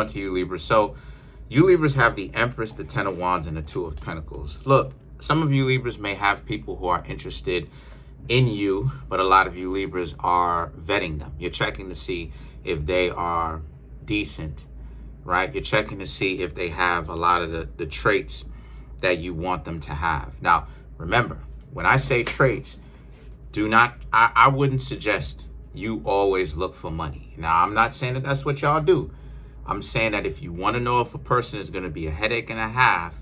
on to you, Libra. So you Libras have the Empress, the Ten of Wands, and the Two of Pentacles. Look, some of you Libras may have people who are interested in you, but a lot of you Libras are vetting them. You're checking to see if they are decent, right? You're checking to see if they have a lot of the traits that you want them to have. Now, remember, when I say traits, I wouldn't suggest you always look for money. Now, I'm not saying that that's what y'all do. I'm saying that if you want to know if a person is going to be a headache and a half,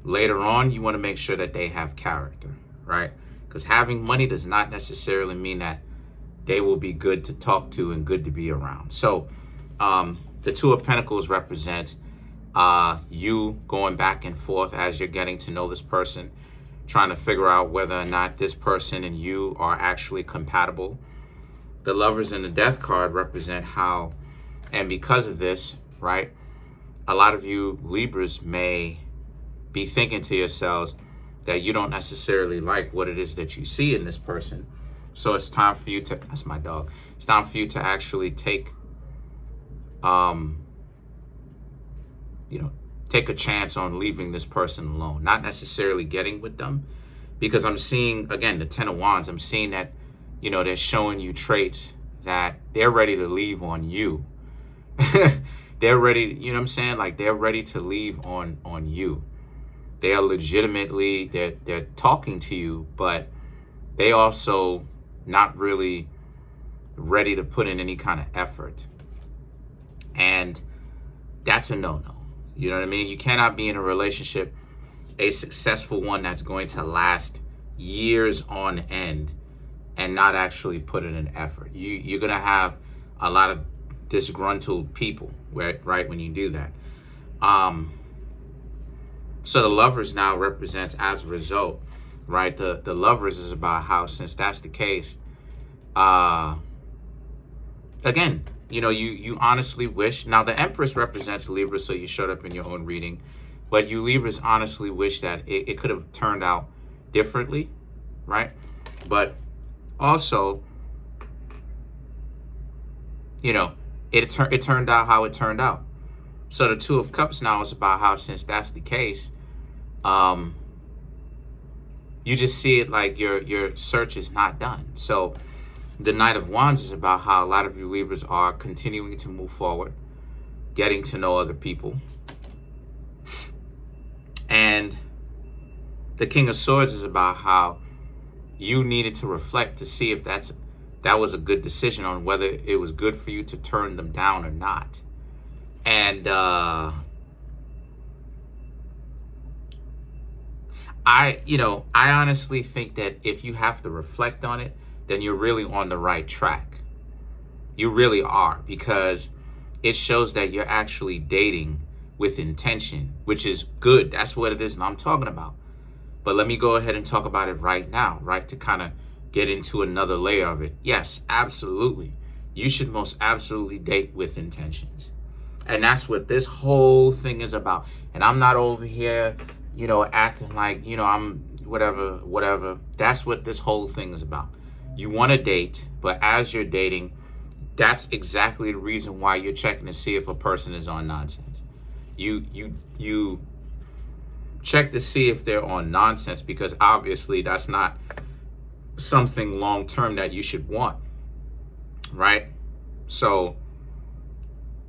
later on, you want to make sure that they have character, right? Because having money does not necessarily mean that they will be good to talk to and good to be around. So the Two of Pentacles represents you going back and forth as you're getting to know this person, trying to figure out whether or not this person and you are actually compatible. The Lovers and the Death card represent how, and because of this, right, a lot of you Libras may be thinking to yourselves that you don't necessarily like what it is that you see in this person. So it's time for you to, that's my dog, it's time for you to actually take, take a chance on leaving this person alone, not necessarily getting with them, because I'm seeing, again, the Ten of Wands, I'm seeing that, they're showing you traits that they're ready to leave on you. They're ready, you know what I'm saying? Like, they're ready to leave on you. They are legitimately, they're talking to you, but they also not really ready to put in any kind of effort. And that's a no-no. You know what I mean? You cannot be in a relationship, a successful one that's going to last years on end, and not actually put in an effort. You're going to have a lot of disgruntled people, right, when you do that. So the Lovers now represents, as a result, right, the Lovers is about how, since that's the case, again, you honestly wish, now the Empress represents Libra, so you showed up in your own reading, but you Libras honestly wish that it could have turned out differently, right? But also, it turned out how it turned out. So the Two of Cups now is about how, since that's the case, you just see it like your search is not done. So the Knight of Wands is about how a lot of you Libras are continuing to move forward, getting to know other people. And the King of Swords is about how you needed to reflect to see if that was a good decision on whether it was good for you to turn them down or not. And I honestly think that if you have to reflect on it, then you're really on the right track. You really are, because it shows that you're actually dating with intention, which is good. That's what it is and I'm talking about. But let me go ahead and talk about it right now, right, to kind of get into another layer of it. Yes, absolutely. You should most absolutely date with intentions. And that's what this whole thing is about. And I'm not over here, acting like, I'm whatever. That's what this whole thing is about. You want to date, but as you're dating, that's exactly the reason why you're checking to see if a person is on nonsense. You check to see if they're on nonsense, because obviously that's not something long-term that you should want, right? So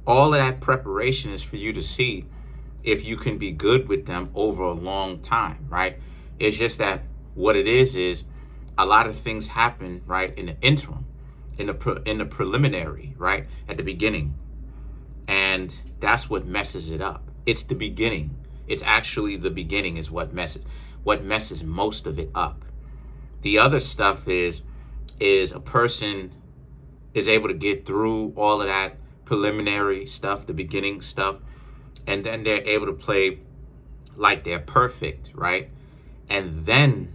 all of that preparation is for you to see if you can be good with them over a long time, right? It's just that what it is a lot of things happen, right, in the interim, in the preliminary, right, at the beginning. And that's what messes it up. It's the beginning. It's actually the beginning is what messes most of it up. The other stuff is a person is able to get through all of that preliminary stuff, the beginning stuff, and then they're able to play like they're perfect, right? And then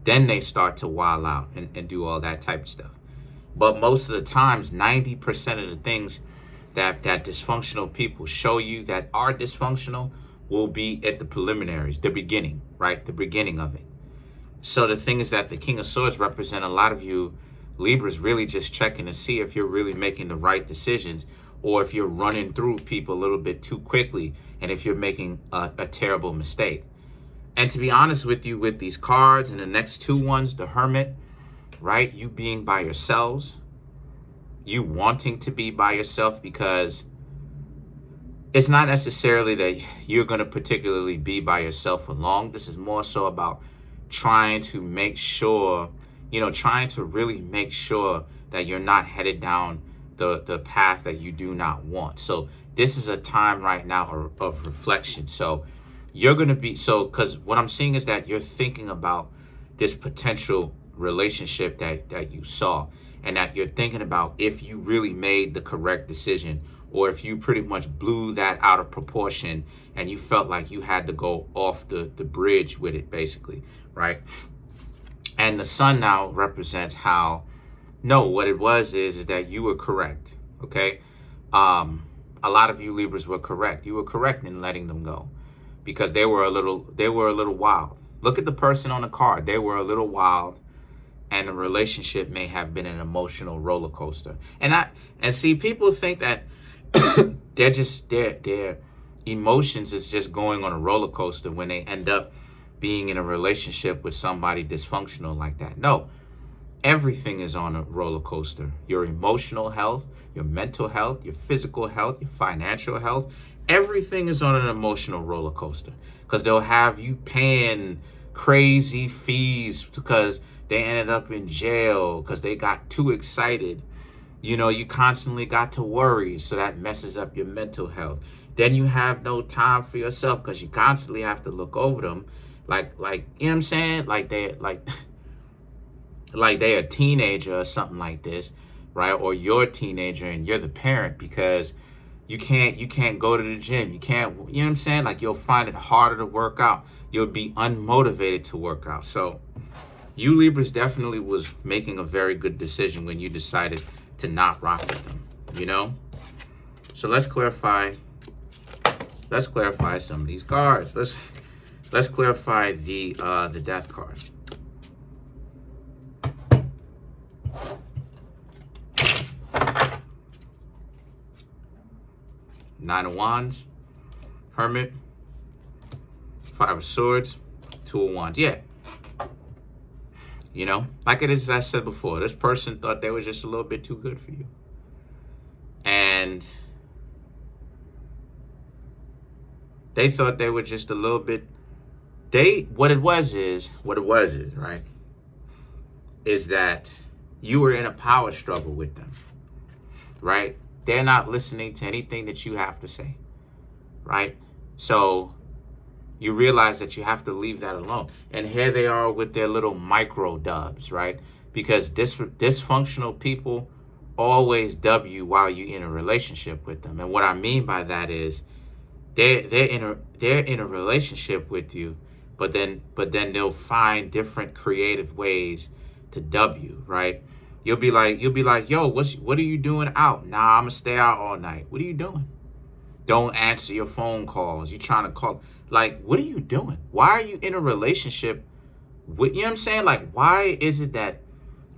they start to wild out and do all that type of stuff. But most of the times, 90% of the things that dysfunctional people show you that are dysfunctional will be at the preliminaries, the beginning, right? The beginning of it. So the thing is that the King of Swords represent a lot of you Libras really just checking to see if you're really making the right decisions, or if you're running through people a little bit too quickly, and if you're making a terrible mistake. And to be honest with you, with these cards and the next two ones, the Hermit, right? You being by yourselves, you wanting to be by yourself, because it's not necessarily that you're going to particularly be by yourself for long. This is more so about trying to make sure, trying to really make sure that you're not headed down the path that you do not want. So this is a time right now of reflection. So you're going to be, because what I'm seeing is that you're thinking about this potential relationship that you saw, and that you're thinking about if you really made the correct decision, or if you pretty much blew that out of proportion and you felt like you had to go off the bridge with it, basically, right? And the sun now represents how, no, what it was is that you were correct, okay? A lot of you Libras were correct. You were correct in letting them go, because they were a little wild. Look at the person on the card. They were a little wild, and the relationship may have been an emotional roller coaster. And see, people think that their emotions is just going on a roller coaster when they end up being in a relationship with somebody dysfunctional like that. No, everything is on a roller coaster. Your emotional health, your mental health, your physical health, your financial health, everything is on an emotional roller coaster, because they'll have you paying crazy fees because they ended up in jail because they got too excited. You constantly got to worry, so that messes up your mental health. Then you have no time for yourself because you constantly have to look over them, like you know what I'm saying, like they're a teenager or something like this, right? Or you're a teenager and you're the parent, because you can't go to the gym. You can't, you know what I'm saying? Like, you'll find it harder to work out. You'll be unmotivated to work out. So you Libras definitely was making a very good decision when you decided to not rock with them, So let's clarify some of these cards. Let's clarify the death card. Nine of Wands, Hermit, Five of Swords, Two of Wands. Yeah. Like it is, as I said before, this person thought they were just a little bit too good for you. And they thought they were just a little bit, what it was is, right, is that you were in a power struggle with them, right? They're not listening to anything that you have to say, right? So you realize that you have to leave that alone. And here they are with their little micro dubs, right? Because dysfunctional people always dub you while you're in a relationship with them. And what I mean by that is they're in a relationship with you, but then they'll find different creative ways to dub you, right? You'll be like, yo, what are you doing out? Nah, I'm gonna stay out all night. What are you doing? Don't answer your phone calls. You're trying to call. Like, what are you doing? Why are you in a relationship with, you know what I'm saying? Like, why is it that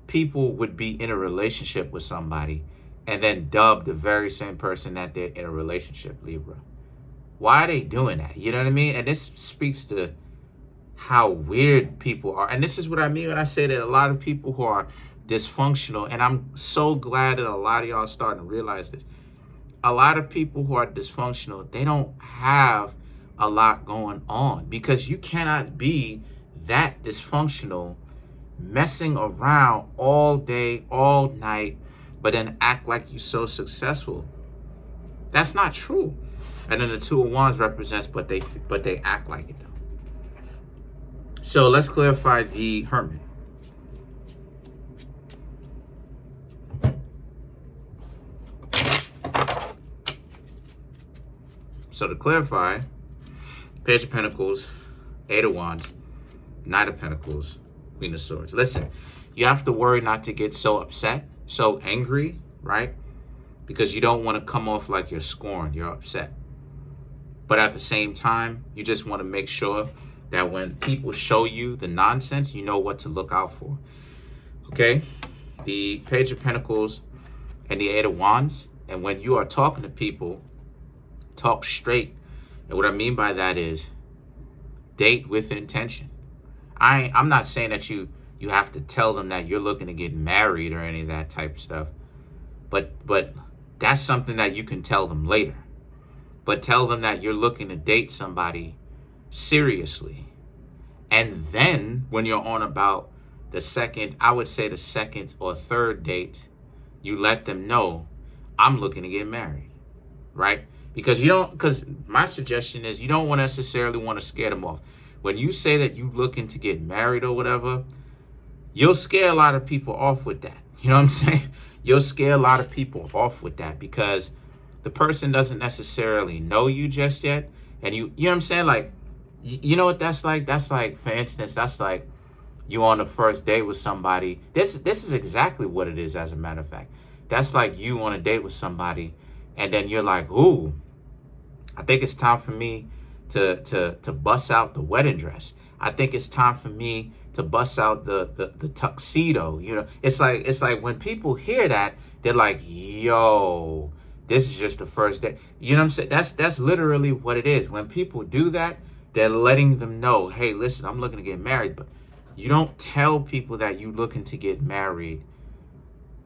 people would be in a relationship with somebody and then dub the very same person that they're in a relationship, Libra? Why are they doing that? You know what I mean? And this speaks to how weird people are. And this is what I mean when I say that a lot of people who are dysfunctional, and I'm so glad that a lot of y'all are starting to realize this. A lot of people who are dysfunctional, they don't have a lot going on, because you cannot be that dysfunctional, messing around all day, all night, but then act like you're so successful. That's not true. And then the Two of Wands represents, but they act like it though. So let's clarify the Hermit. So to clarify, Page of Pentacles, Eight of Wands, Knight of Pentacles, Queen of Swords. Listen, you have to worry not to get so upset, so angry, right? Because you don't want to come off like you're scorned, you're upset. But at the same time, you just want to make sure that when people show you the nonsense, you know what to look out for. Okay? The Page of Pentacles and the Eight of Wands And when you are talking to people, talk straight. And what I mean by that is date with intention. I'm not saying that you have to tell them that you're looking to get married or any of that type of stuff. But that's something that you can tell them later. But tell them that you're looking to date somebody seriously. And then when you're on about the second, I would say the second or third date, you let them know, I'm looking to get married, right? Because my suggestion is you don't necessarily want to scare them off. When you say that you looking to get married or whatever, you'll scare a lot of people off with that. You know what I'm saying? You'll scare a lot of people off with that because the person doesn't necessarily know you just yet. And you know what I'm saying? Like, you know what that's like? That's like, for instance, that's like you on the first date with somebody. This is exactly what it is, as a matter of fact. That's like you on a date with somebody, and then you're like, ooh, I think it's time for me to bust out the wedding dress. I think it's time for me to bust out the tuxedo. You know, it's like when people hear that, they're like, yo, this is just the first day. You know what I'm saying? That's literally what it is. When people do that, they're letting them know, hey, listen, I'm looking to get married. But you don't tell people that you're looking to get married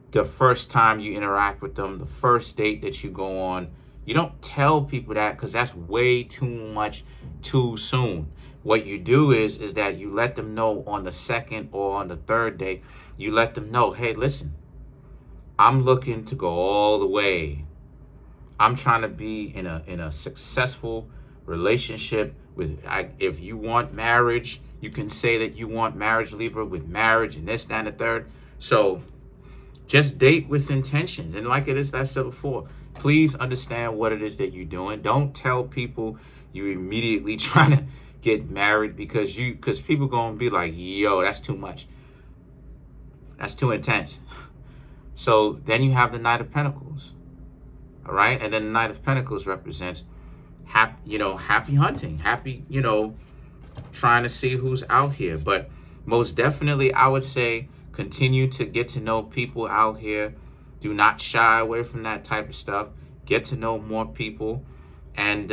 the first time you interact with them, the first date that you go on. You don't tell people that because that's way too much too soon. What you do is that you let them know on the second or on the third date, you let them know, hey, listen, I'm looking to go all the way. I'm trying to be in a successful relationship with, if you want marriage, you can say that you want marriage, Libra, with marriage and this, that, and the third. So just date with intentions. And like I said before, please understand what it is that you're doing. Don't tell people you immediately trying to get married because people going to be like, yo, that's too much. That's too intense. So then you have the Knight of Pentacles. All right. And then the Knight of Pentacles represents happy hunting, happy, trying to see who's out here. But most definitely, I would say continue to get to know people out here. Do not shy away from that type of stuff. Get to know more people. And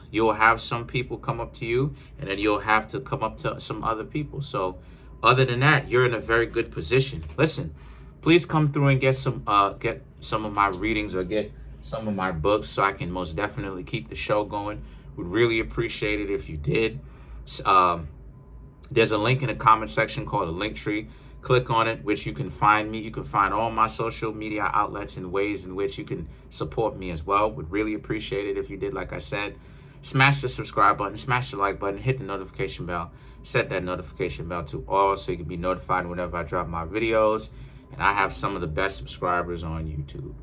you'll have some people come up to you, and then you'll have to come up to some other people. So other than that, you're in a very good position. Listen, please come through and get some of my readings or get some of my books so I can most definitely keep the show going. Would really appreciate it if you did. There's a link in the comment section called a link tree. Click on it, which you can find me. You can find all my social media outlets and ways in which you can support me as well. Would really appreciate it if you did, like I said. Smash the subscribe button, smash the like button, hit the notification bell. Set that notification bell to all so you can be notified whenever I drop my videos. And I have some of the best subscribers on YouTube.